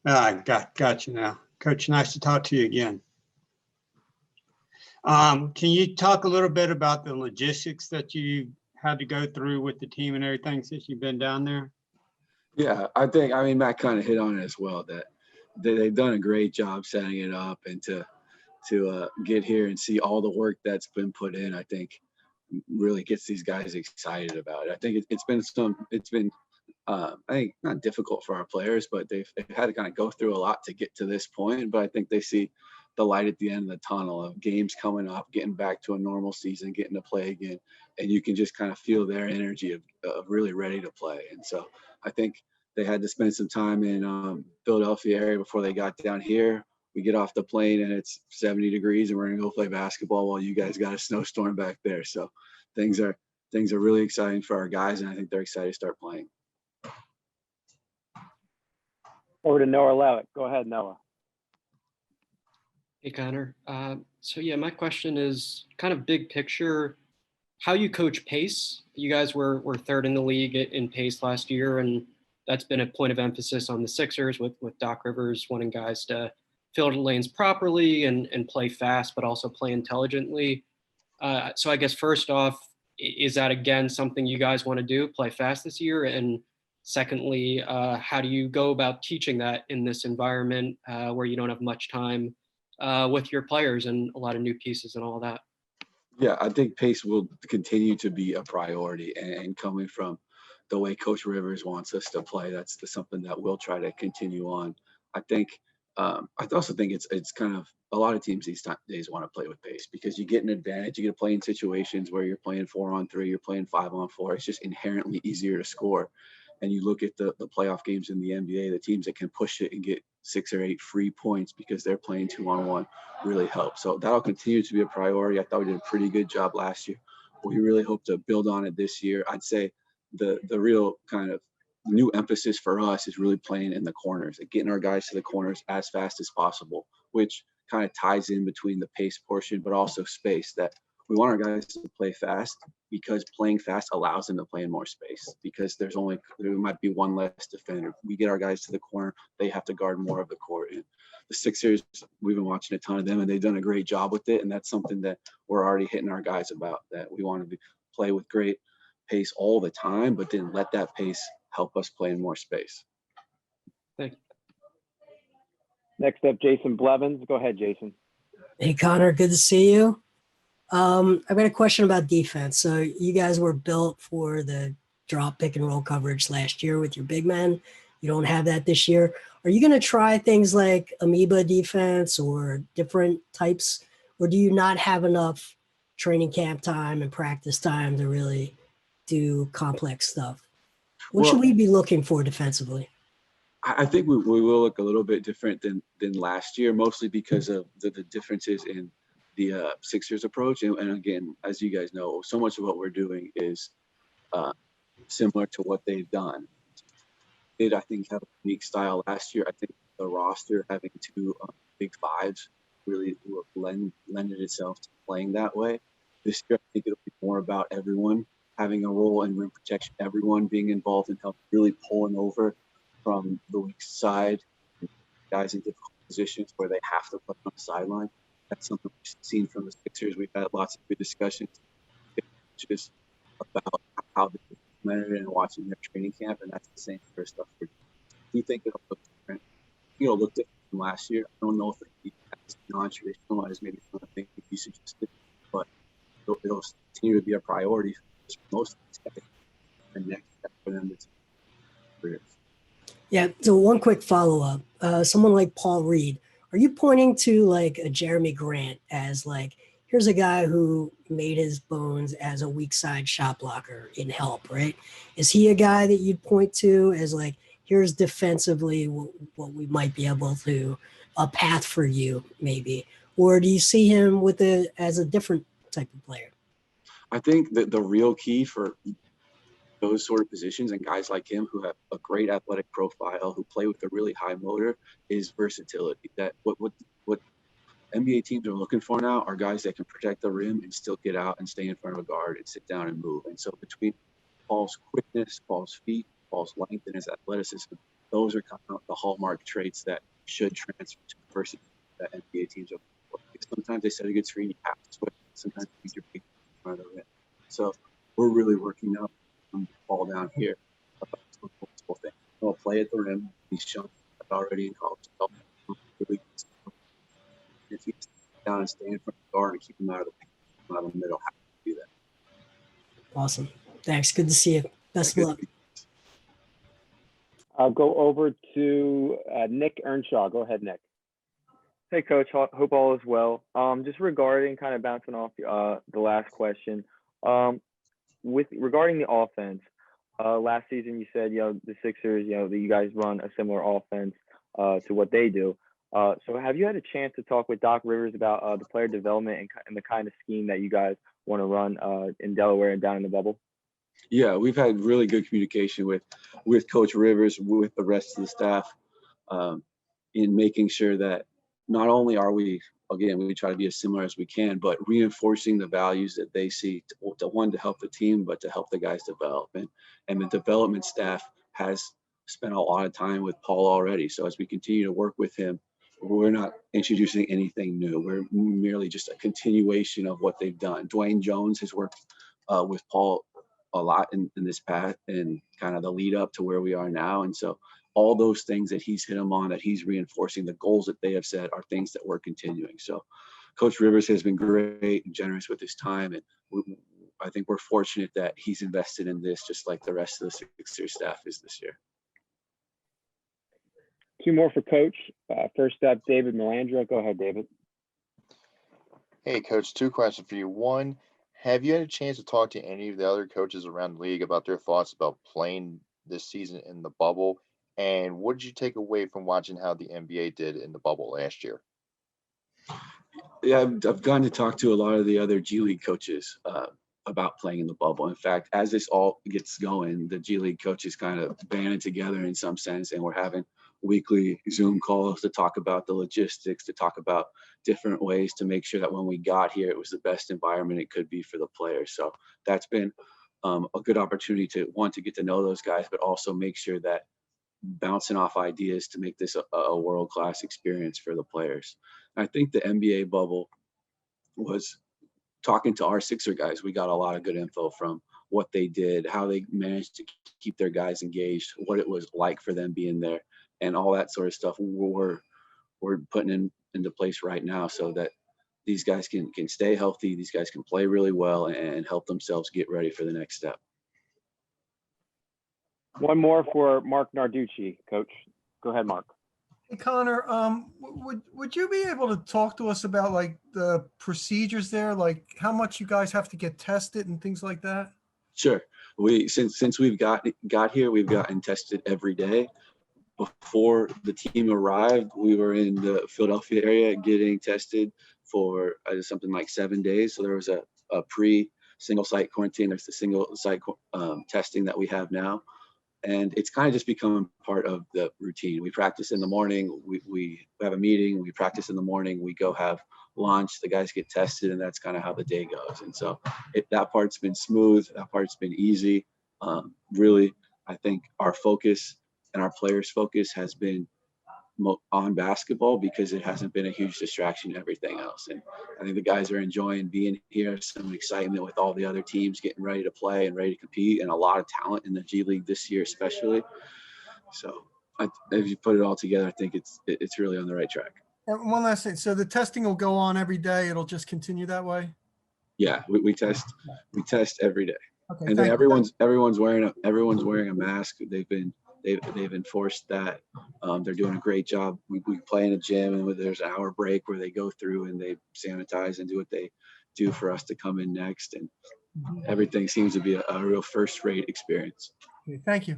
Got you now. Coach, nice to talk to you again. Can you talk a little bit about the logistics that you had to go through with the team and everything since you've been down there? Yeah, I mean, Matt kind of hit on it as well, that they've done a great job setting it up, and to get here and see all the work that's been put in, I think really gets these guys excited about it. I think it's been I think not difficult for our players, but they've had to kind of go through a lot to get to this point. But I think they see the light at the end of the tunnel of games coming up, getting back to a normal season, getting to play again, and you can just kind of feel their energy of really ready to play. And so I think they had to spend some time in Philadelphia area before they got down here. We get off the plane and it's 70 degrees and we're gonna go play basketball while you guys got a snowstorm back there. So things are really exciting for our guys, and I think they're excited to start playing. Over to Noah Lowett. Go ahead, Noah. Hey, Connor. So yeah, my question is kind of big picture, how you coach pace. You guys were third in the league in pace last year, and that's been a point of emphasis on the Sixers with Doc Rivers wanting guys to fill the lanes properly and play fast, but also play intelligently. So I guess first off, is that again something you guys want to do, play fast this year? And secondly, how do you go about teaching that in this environment where you don't have much time with your players and a lot of new pieces and all that? Yeah, I think pace will continue to be a priority, and coming from the way Coach Rivers wants us to play, that's something that we'll try to continue on. I think I also think it's kind of a lot of teams these days want to play with pace because you get an advantage. You get to play in situations where you're playing 4-on-3, you're playing 5-on-4. It's just inherently easier to score. And you look at the playoff games in the NBA, the teams that can push it and get 6 or 8 free points because they're playing 2-on-1 really help. So that'll continue to be a priority. I thought we did a pretty good job last year. We really hope to build on it this year. I'd say the real kind of new emphasis for us is really playing in the corners and getting our guys to the corners as fast as possible, which kind of ties in between the pace portion, but also space. That we want our guys to play fast because playing fast allows them to play in more space, because there might be one less defender. We get our guys to the corner, they have to guard more of the court. And the Sixers, we've been watching a ton of them and they've done a great job with it. And that's something that we're already hitting our guys about, that we want to play with great pace all the time, but then let that pace help us play in more space. Thank you. Next up, Jason Blevins. Go ahead, Jason. Hey, Connor, good to see you. I've got a question about defense. So you guys were built for the drop, pick, and roll coverage last year with your big men. You don't have that this year. Are you going to try things like amoeba defense or different types, or do you not have enough training camp time and practice time to really do complex stuff? What should we be looking for defensively? I think we will look a little bit different than last year, mostly because of the differences in the Sixers approach. And again, as you guys know, so much of what we're doing is similar to what they've done. I think, have a unique style last year. I think the roster having 2 big fives really lended itself to playing that way. This year, I think it'll be more about everyone having a role in rim protection, everyone being involved in help really pulling over from the weak side, guys in difficult positions where they have to play on the sideline. That's something we've seen from the Sixers. We've had lots of good discussions just about how they implemented it and watching their training camp, and that's the same sort of stuff we're doing. Do you think it'll look different? It'll look different from last year. I don't know if it'll be as non-traditional as maybe some of the things you suggested, but it'll continue to be a priority for most of these guys. And next step for them is careers. Yeah, so one quick follow-up. Someone like Paul Reed, are you pointing to like a Jeremy Grant as like, here's a guy who made his bones as a weak side shot blocker in help, right? Is he a guy that you'd point to as like, here's defensively what we might be able to, a path for you maybe? Or do you see him as a different type of player? I think that the real key for those sort of positions and guys like him who have a great athletic profile, who play with a really high motor, is versatility. That what NBA teams are looking for now are guys that can protect the rim and still get out and stay in front of a guard and sit down and move. And so between Paul's quickness, Paul's feet, Paul's length, and his athleticism, those are kind of the hallmark traits that should transfer to the first that NBA teams are. Sometimes they set a good screen, you have to switch. Sometimes you your big in front of it. So we're really working now on the ball down here about multiple things. We'll play at the rim. He's shown that already in college. Really, if he gets down and stand in front of the guard and keep him out of the middle, how to do that. Awesome. Thanks. Good to see you. Best of luck. I'll go over to Nick Earnshaw. Go ahead, Nick. Hey, Coach. Hope all is well. Just regarding kind of bouncing off the last question, regarding the offense, last season you said, the Sixers, that you guys run a similar offense to what they do. So have you had a chance to talk with Doc Rivers about the player development and the kind of scheme that you guys want to run in Delaware and down in the bubble? Yeah, we've had really good communication with Coach Rivers, with the rest of the staff, in making sure that not only are we try to be as similar as we can, but reinforcing the values that they see to help the team, but to help the guys develop. And the development staff has spent a lot of time with Paul already. So as we continue to work with him, we're not introducing anything new. We're merely just a continuation of what they've done. Dwayne Jones has worked with Paul a lot in this path and kind of the lead up to where we are now. And so all those things that he's hit him on, that he's reinforcing, the goals that they have set are things that we're continuing. So Coach Rivers has been great and generous with his time. And I think we're fortunate that he's invested in this just like the rest of the Sixers staff is this year. Two more for Coach. First up, David Melandra. Go ahead, David. Hey, Coach, two questions for you. One, have you had a chance to talk to any of the other coaches around the league about their thoughts about playing this season in the bubble? And what did you take away from watching how the NBA did in the bubble last year? Yeah, I've gotten to talk to a lot of the other G League coaches about playing in the bubble. In fact, as this all gets going, the G League coaches kind of banded together in some sense, and we're having weekly Zoom calls to talk about the logistics, to talk about different ways to make sure that when we got here, it was the best environment it could be for the players. So that's been a good opportunity to get to know those guys, but also make sure that bouncing off ideas to make this a world-class experience for the players. And I think the NBA bubble was talking to our Sixer guys. We got a lot of good info from what they did, how they managed to keep their guys engaged, what it was like for them being there, and all that sort of stuff we're putting into place right now so that these guys can stay healthy, these guys can play really well and help themselves get ready for the next step. One more for Mark Narducci, Coach. Go ahead, Mark. Hey, Connor, would you be able to talk to us about like the procedures there, like how much you guys have to get tested and things like that? Sure. Since we've got here, we've gotten tested every day. Before the team arrived, we were in the Philadelphia area getting tested for something like 7 days. So there was a single site quarantine. There's the single site testing that we have now. And it's kind of just become part of the routine. We practice in the morning, we have a meeting, we practice in the morning, we go have lunch, the guys get tested, and that's kind of how the day goes. And so that part's been smooth, that part's been easy. Really, I think our focus and our players' focus has been on basketball because it hasn't been a huge distraction to everything else. And I think the guys are enjoying being here, some excitement with all the other teams getting ready to play and ready to compete, and a lot of talent in the G League this year especially. So if you put it all together, I think it's really on the right track. And one last thing. So the testing will go on every day. It'll just continue that way? Yeah, we test every day. Okay, and then everyone's wearing a mask. They've enforced that. They're doing a great job. We play in a gym, and there's an hour break where they go through and they sanitize and do what they do for us to come in next. And everything seems to be a real first-rate experience. Okay, thank you.